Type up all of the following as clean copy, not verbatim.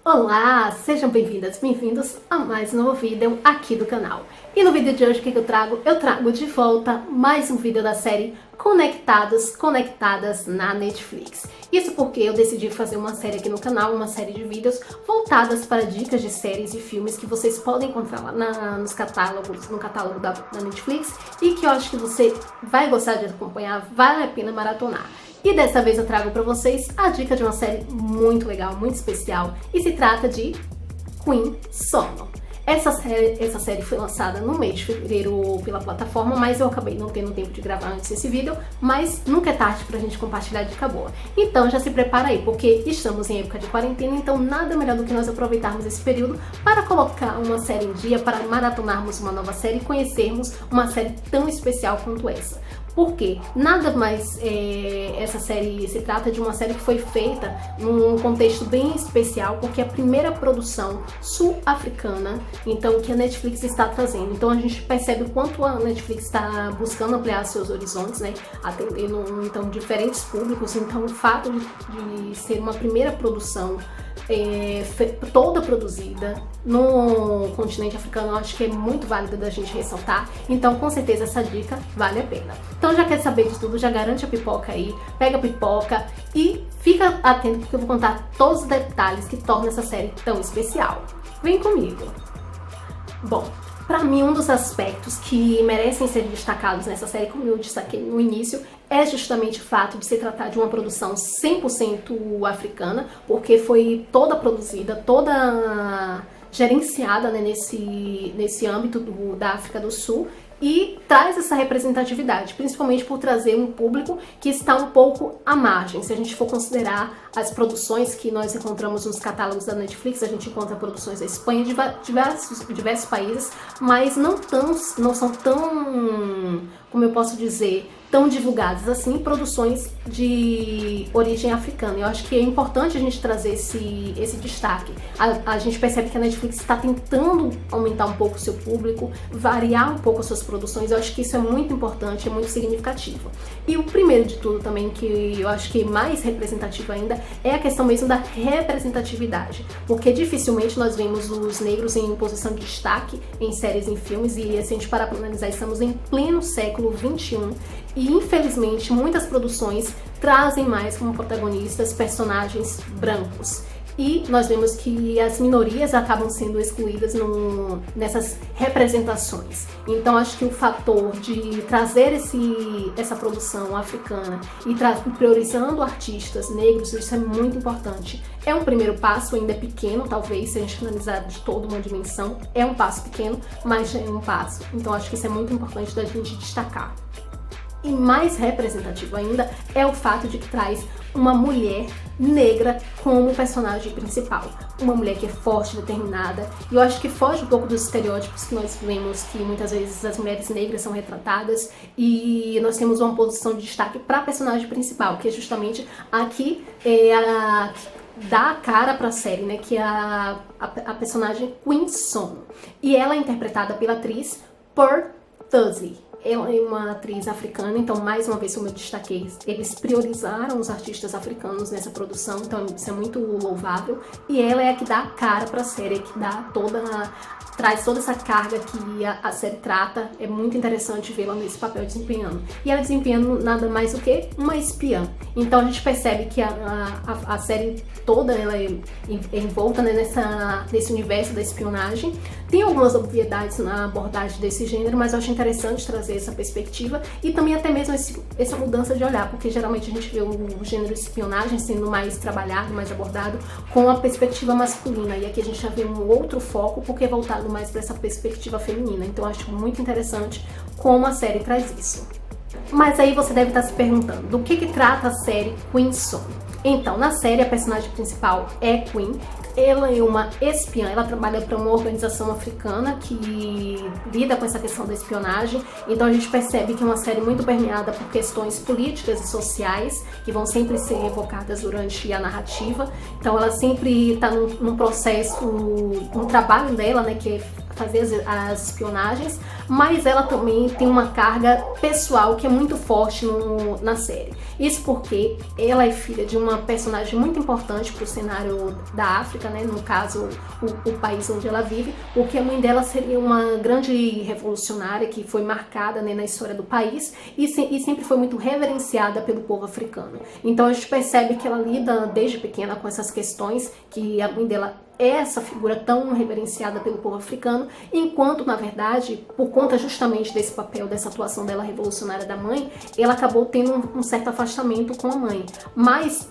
Olá, sejam bem-vindas, bem-vindos a mais um novo vídeo aqui do canal. E no vídeo de hoje o que eu trago? Eu trago de volta mais um vídeo da série Conectadas na Netflix. Isso porque eu decidi fazer uma série aqui no canal, uma série de vídeos voltadas para dicas de séries e filmes que vocês podem encontrar lá no catálogo da Netflix e que eu acho que você vai gostar de acompanhar, vale a pena maratonar. E dessa vez eu trago para vocês a dica de uma série muito legal, muito especial, e se trata de Queen Sono. Essa série foi lançada no mês de fevereiro pela plataforma, mas eu acabei não tendo tempo de gravar antes desse vídeo, mas nunca é tarde pra gente compartilhar dica boa. Então já se prepara aí, porque estamos em época de quarentena, então nada melhor do que nós aproveitarmos esse período para colocar uma série em dia, para maratonarmos uma nova série e conhecermos uma série tão especial quanto essa. Porque nada mais essa série se trata de uma série que foi feita num contexto bem especial, porque é a primeira produção sul-africana, então, que a Netflix está trazendo. Então a gente percebe o quanto a Netflix está buscando ampliar seus horizontes, né, atendendo então diferentes públicos. Então o fato de ser uma primeira produção toda produzida no continente africano, eu acho que é muito válido da gente ressaltar. Então com certeza essa dica vale a pena. Então já quer saber de tudo, já garante a pipoca aí, pega a pipoca e fica atento, porque eu vou contar todos os detalhes que tornam essa série tão especial. Vem comigo! Bom, para mim, um dos aspectos que merecem ser destacados nessa série, como eu destaquei no início, é justamente o fato de se tratar de uma produção 100% africana, porque foi toda produzida, toda gerenciada, né, nesse âmbito da África do Sul, e traz essa representatividade, principalmente por trazer um público que está um pouco à margem. Se a gente for considerar as produções que nós encontramos nos catálogos da Netflix, a gente encontra produções da Espanha, de diversos países, mas não são tão, como eu posso dizer, tão divulgadas assim, produções de origem africana. Eu acho que é importante a gente trazer esse destaque. A gente percebe que a Netflix está tentando aumentar um pouco o seu público, variar um pouco as suas produções. Eu acho que isso é muito importante, é muito significativo. E o primeiro de tudo também, que eu acho que é mais representativo ainda, é a questão mesmo da representatividade, porque dificilmente nós vemos os negros em posição de destaque em séries, em filmes, e se a gente parar para analisar, estamos em pleno século XXI, e infelizmente muitas produções trazem mais como protagonistas personagens brancos. E nós vemos que as minorias acabam sendo excluídas nessas representações. Então acho que o fator de trazer essa produção africana e priorizando artistas negros, isso é muito importante. É um primeiro passo, ainda é pequeno, talvez, se a gente analisar de toda uma dimensão, é um passo pequeno, mas já é um passo. Então acho que isso é muito importante da gente destacar. E mais representativo ainda é o fato de que traz uma mulher negra como personagem principal. Uma mulher que é forte, determinada, e eu acho que foge um pouco dos estereótipos que nós vemos, que muitas vezes as mulheres negras são retratadas, e nós temos uma posição de destaque para a personagem principal, que é justamente aqui dá a cara para a série, né, que é a personagem Queen Sono. E ela é interpretada pela atriz Pearl Thursday. Ela é uma atriz africana, então mais uma vez, como eu destaquei, eles priorizaram os artistas africanos nessa produção, então isso é muito louvável. E ela é a que dá a cara para a série, que traz toda essa carga que a série trata. É muito interessante vê-la nesse papel desempenhando. E ela desempenhando nada mais do que uma espiã. Então a gente percebe que a série toda ela é envolta, né, nesse universo da espionagem. Tem algumas obviedades na abordagem desse gênero, mas eu acho interessante trazer essa perspectiva e também até mesmo essa mudança de olhar, porque geralmente a gente vê o gênero de espionagem sendo mais trabalhado, mais abordado com a perspectiva masculina, e aqui a gente já vê um outro foco, porque é voltado mais para essa perspectiva feminina. Então eu acho muito interessante como a série traz isso. Mas aí você deve estar se perguntando, do que trata a série Queen Sono? Então, na série, a personagem principal é Queen. Ela é uma espiã, ela trabalha para uma organização africana que lida com essa questão da espionagem. Então a gente percebe que é uma série muito permeada por questões políticas e sociais, que vão sempre ser evocadas durante a narrativa. Então ela sempre está num processo, um trabalho dela, né, que é fazer as espionagens, mas ela também tem uma carga pessoal que é muito forte na série. Isso porque ela é filha de uma personagem muito importante para o cenário da África, né? No caso, o país onde ela vive, porque a mãe dela seria uma grande revolucionária que foi marcada, né, na história do país e sempre foi muito reverenciada pelo povo africano. Então a gente percebe que ela lida desde pequena com essas questões, que a mãe dela é essa figura tão reverenciada pelo povo africano, enquanto, na verdade, por conta justamente desse papel, dessa atuação dela revolucionária da mãe, ela acabou tendo um certo afastamento com a mãe. Mas,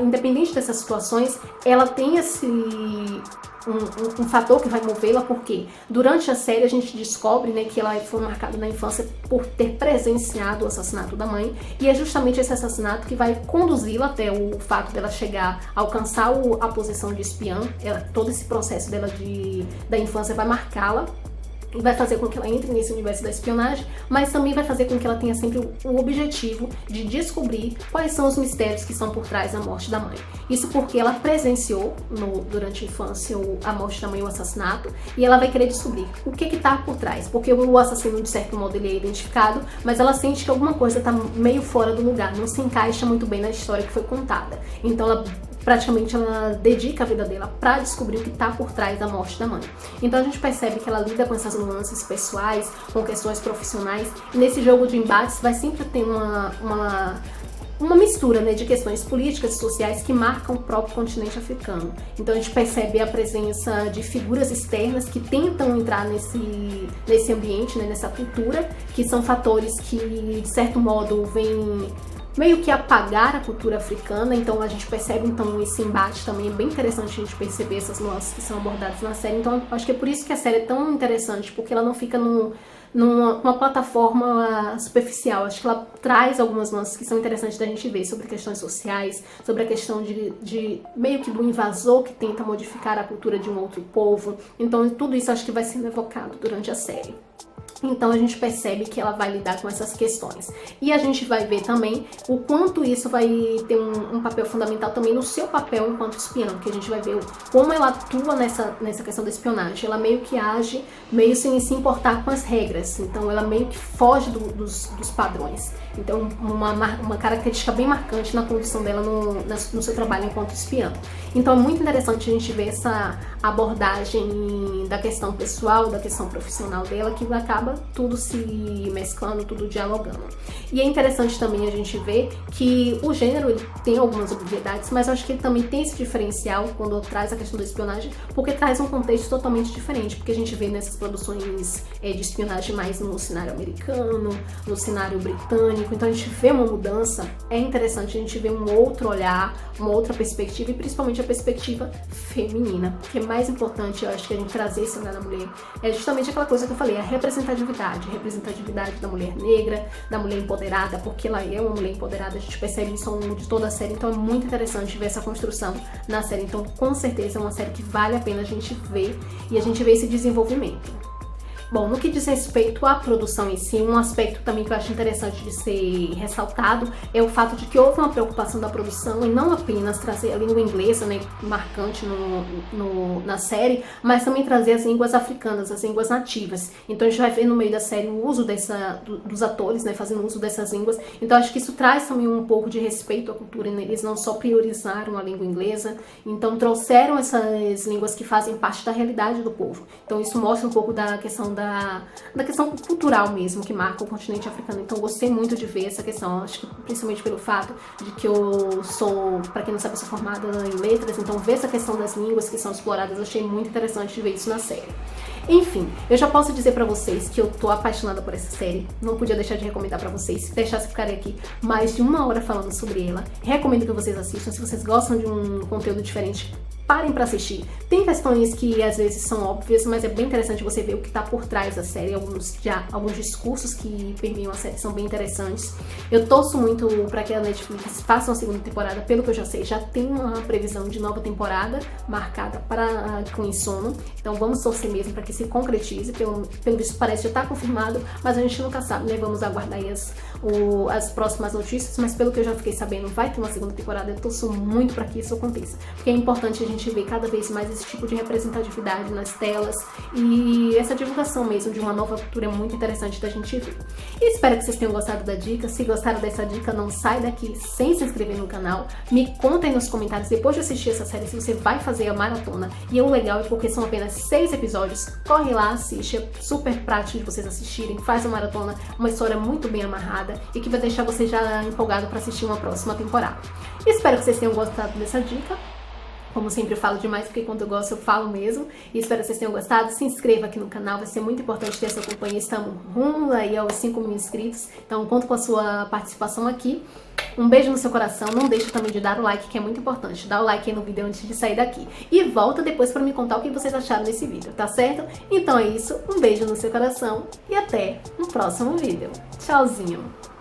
independente dessas situações, ela tem esse... Um fator que vai movê-la, porque durante a série a gente descobre, né, que ela foi marcada na infância por ter presenciado o assassinato da mãe, e é justamente esse assassinato que vai conduzi-la até o fato dela chegar a alcançar a posição de espiã. Todo esse processo dela da infância vai marcá-la e vai fazer com que ela entre nesse universo da espionagem, mas também vai fazer com que ela tenha sempre o objetivo de descobrir quais são os mistérios que estão por trás da morte da mãe. Isso porque ela presenciou durante a infância a morte da mãe, o assassinato, e ela vai querer descobrir o que está por trás, porque o assassino, de certo modo, ele é identificado, mas ela sente que alguma coisa está meio fora do lugar, não se encaixa muito bem na história que foi contada. Então ela dedica a vida dela para descobrir o que está por trás da morte da mãe. Então a gente percebe que ela lida com essas nuances pessoais, com questões profissionais, e nesse jogo de embates vai sempre ter uma mistura, né, de questões políticas e sociais que marcam o próprio continente africano. Então a gente percebe a presença de figuras externas que tentam entrar nesse ambiente, né, nessa cultura, que são fatores que, de certo modo, vêm meio que apagar a cultura africana. Então a gente percebe esse embate também. É bem interessante a gente perceber essas nuances que são abordadas na série. Então acho que é por isso que a série é tão interessante, porque ela não fica numa plataforma superficial. Acho que ela traz algumas nuances que são interessantes da gente ver sobre questões sociais, sobre a questão de meio que do invasor que tenta modificar a cultura de um outro povo. Então tudo isso acho que vai sendo evocado durante a série. Então a gente percebe que ela vai lidar com essas questões. E a gente vai ver também o quanto isso vai ter um papel fundamental também no seu papel enquanto espiã, que a gente vai ver como ela atua nessa questão da espionagem. Ela meio que age meio sem se importar com as regras, então ela meio que foge dos padrões. Então uma característica bem marcante na condução dela no seu trabalho enquanto espiã. Então é muito interessante a gente ver essa abordagem da questão pessoal, da questão profissional dela, que acaba tudo se mesclando, tudo dialogando. E é interessante também a gente ver que o gênero ele tem algumas obviedades, mas eu acho que ele também tem esse diferencial quando traz a questão da espionagem, porque traz um contexto totalmente diferente, porque a gente vê nessas produções de espionagem mais no cenário americano, no cenário britânico, então a gente vê uma mudança. É interessante a gente ver um outro olhar, uma outra perspectiva, e principalmente a perspectiva feminina, que é mais importante, eu acho, que a gente trazer esse olhar da mulher. É justamente aquela coisa que eu falei, a representatividade da mulher negra, da mulher empoderada, porque ela é uma mulher empoderada, a gente percebe isso ao longo de toda a série, então é muito interessante ver essa construção na série. Então com certeza é uma série que vale a pena a gente ver, e a gente vê esse desenvolvimento. Bom, no que diz respeito à produção em si, um aspecto também que eu acho interessante de ser ressaltado é o fato de que houve uma preocupação da produção em não apenas trazer a língua inglesa, né, marcante na série, mas também trazer as línguas africanas, as línguas nativas. Então a gente vai ver no meio da série o uso dos atores, né, fazendo uso dessas línguas. Então acho que isso traz também um pouco de respeito à cultura, né? Eles não só priorizaram a língua inglesa, então trouxeram essas línguas que fazem parte da realidade do povo. Então isso mostra um pouco da questão da questão cultural mesmo, que marca o continente africano. Então eu gostei muito de ver essa questão, acho que principalmente pelo fato de que eu sou, para quem não sabe, eu sou formada em letras, então ver essa questão das línguas que são exploradas, eu achei muito interessante de ver isso na série. Enfim, eu já posso dizer pra vocês que eu tô apaixonada por essa série, não podia deixar de recomendar pra vocês. Se deixasse, ficarei aqui mais de 1 hora falando sobre ela. Recomendo que vocês assistam, se vocês gostam de um conteúdo diferente, parem pra assistir. Tem questões que às vezes são óbvias, mas é bem interessante você ver o que tá por trás da série. Alguns discursos que permeiam a série são bem interessantes. Eu torço muito pra que a Netflix faça uma segunda temporada, pelo que eu já sei, já tem uma previsão de nova temporada marcada para com Insono. Então vamos torcer mesmo pra que se concretize. Pelo visto parece já tá confirmado, mas a gente nunca sabe, né? Vamos aguardar aí as próximas notícias, mas pelo que eu já fiquei sabendo, vai ter uma segunda temporada. Eu torço muito pra que isso aconteça, porque é importante a gente gente ver cada vez mais esse tipo de representatividade nas telas e essa divulgação mesmo de uma nova cultura é muito interessante da gente ver. E espero que vocês tenham gostado da dica. Se gostaram dessa dica, não sai daqui sem se inscrever no canal. Me contem nos comentários depois de assistir essa série se você vai fazer a maratona. E o legal é porque são apenas 6 episódios. Corre lá, assiste, é super prático de vocês assistirem. Faz a maratona, uma história muito bem amarrada e que vai deixar você já empolgado para assistir uma próxima temporada. Espero que vocês tenham gostado dessa dica. Como sempre, eu falo demais, porque quando eu gosto eu falo mesmo. E espero que vocês tenham gostado. Se inscreva aqui no canal, vai ser muito importante ter essa companhia. Estamos rumo aí aos 5.000 inscritos. Então, conto com a sua participação aqui. Um beijo no seu coração. Não deixe também de dar o like, que é muito importante. Dá o like aí no vídeo antes de sair daqui. E volta depois para me contar o que vocês acharam desse vídeo, tá certo? Então é isso. Um beijo no seu coração e até no próximo vídeo. Tchauzinho!